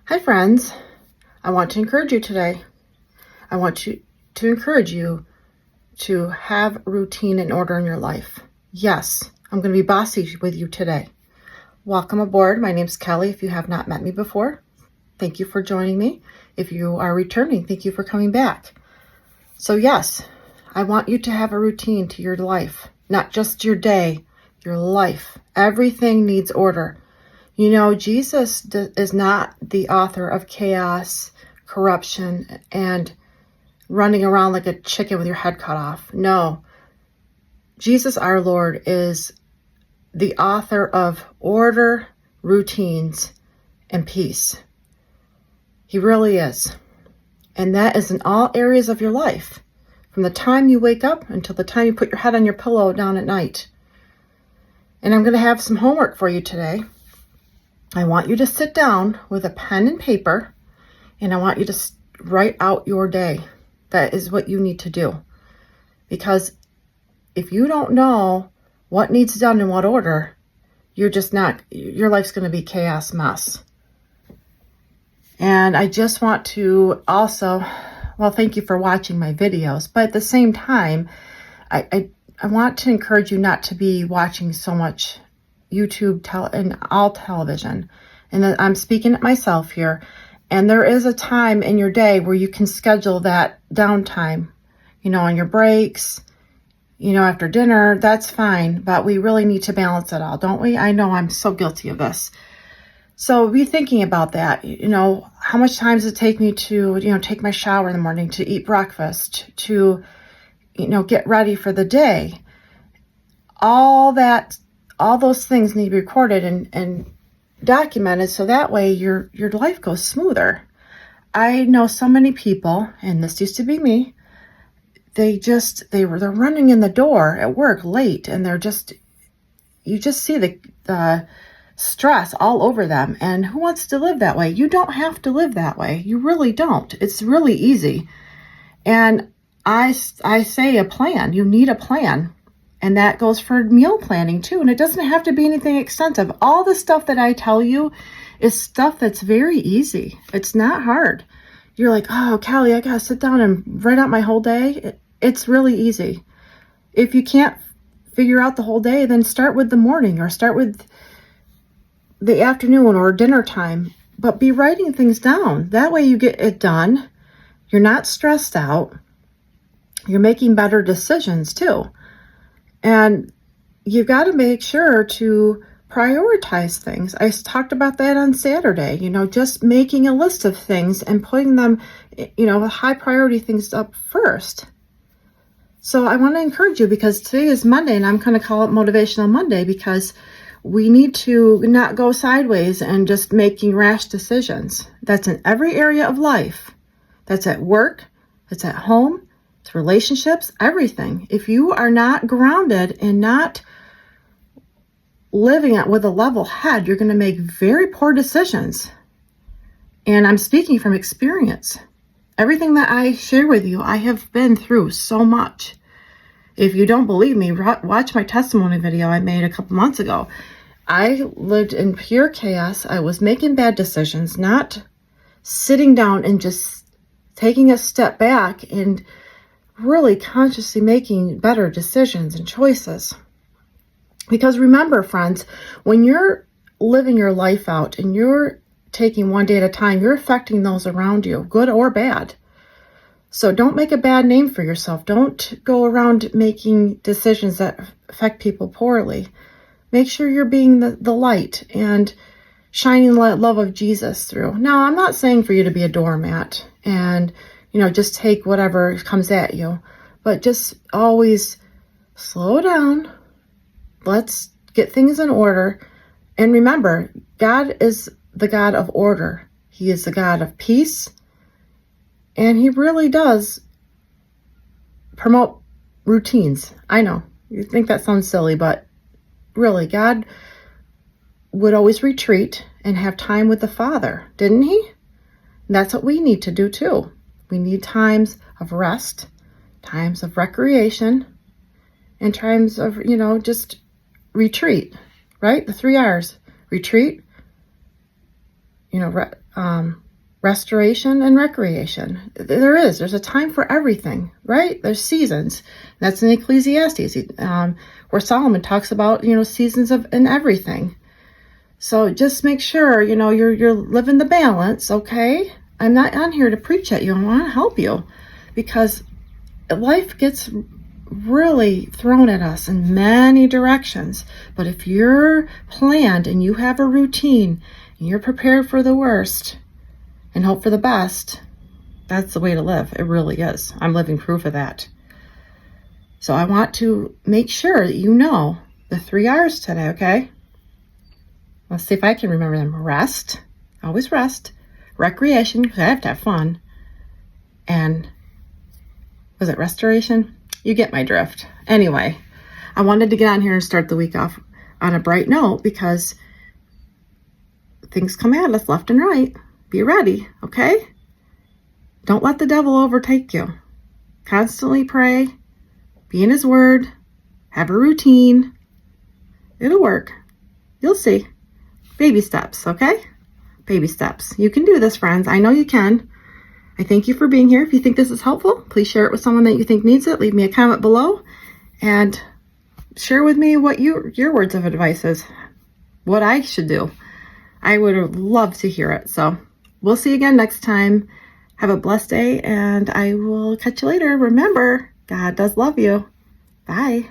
Hi friends, I want to encourage you today. I want to encourage you to have routine and order in your life. Yes, I'm going to be bossy with you today. Welcome aboard. My name's Kelly. If you have not met me before, thank you for joining me. If you are returning, thank you for coming back. So yes, I want you to have a routine to your life, not just your day, your life. Everything needs order. You know, Jesus is not the author of chaos, corruption, and running around like a chicken with your head cut off. No, Jesus, our Lord, is the author of order, routines, and peace. He really is. And that is in all areas of your life, from the time you wake up until the time you put your head on your pillow down at night. And I'm going to have some homework for you today. I want you to sit down with a pen and paper, and I want you to write out your day. That is what you need to do. Because if you don't know what needs done in what order, your life's going to be chaos mess. And I just want to also, thank you for watching my videos, but at the same time, I want to encourage you not to be watching so much YouTube and all television. And I'm speaking at myself here. And there is a time in your day where you can schedule that downtime, on your breaks, after dinner, that's fine. But we really need to balance it all, don't we? I know I'm so guilty of this. So be thinking about that. How much time does it take me to, take my shower in the morning, to eat breakfast, to, get ready for the day? All those things need to be recorded and documented so that way your life goes smoother. I know so many people, and this used to be me, they're running in the door at work late, and you just see the stress all over them. And who wants to live that way? You don't have to live that way. You really don't. It's really easy. And I say a plan. You need a plan. And that goes for meal planning too. And it doesn't have to be anything extensive. All the stuff that I tell you is stuff that's very easy. It's not hard. You're like, oh, Kelly, I got to sit down and write out my whole day. It's really easy. If you can't figure out the whole day, then start with the morning or start with the afternoon or dinner time. But be writing things down. That way you get it done. You're not stressed out. You're making better decisions too. And you've got to make sure to prioritize things. I talked about that on Saturday, just making a list of things and putting them, high priority things up first. So I want to encourage you, because today is Monday, and I'm going to call it Motivational Monday, because we need to not go sideways and just making rash decisions. That's in every area of life. That's at work. That's at home. It's relationships, everything. If you are not grounded and not living it with a level head, you're going to make very poor decisions. And I'm speaking from experience. Everything that I share with you, I have been through so much. If you don't believe me, watch my testimony video I made a couple months ago. I lived in pure chaos. I was making bad decisions, not sitting down and just taking a step back and really consciously making better decisions and choices. Because remember, friends, when you're living your life out and you're taking one day at a time, you're affecting those around you, good or bad. So don't make a bad name for yourself. Don't go around making decisions that affect people poorly. Make sure you're being the light and shining the love of Jesus through. Now, I'm not saying for you to be a doormat and just take whatever comes at you. But just always slow down. Let's get things in order. And remember, God is the God of order. He is the God of peace. And He really does promote routines. I know, you think that sounds silly, but really, God would always retreat and have time with the Father, didn't He? And that's what we need to do too. We need times of rest, times of recreation, and times of, just retreat, right? The 3 R's. Retreat, restoration and recreation. There's a time for everything, right? There's seasons. That's in Ecclesiastes, where Solomon talks about, seasons in everything. So just make sure, you're living the balance, okay? I'm not on here to preach at you. I want to help you, because life gets really thrown at us in many directions. But if you're planned and you have a routine and you're prepared for the worst and hope for the best, that's the way to live. It really is. I'm living proof of that. So I want to make sure that you know the 3 R's today, okay? Let's see if I can remember them. Rest, always rest. Recreation, because I have to have fun. And was it restoration? You get my drift. Anyway, I wanted to get on here and start the week off on a bright note, because things come at us left and right. Be ready, okay? Don't let the devil overtake you. Constantly pray. Be in his word. Have a routine. It'll work. You'll see. Baby steps, okay? Baby steps. You can do this, friends. I know you can. I thank you for being here. If you think this is helpful, please share it with someone that you think needs it. Leave me a comment below and share with me what your words of advice is, what I should do. I would have loved to hear it. So we'll see you again next time. Have a blessed day, and I will catch you later. Remember, God does love you. Bye.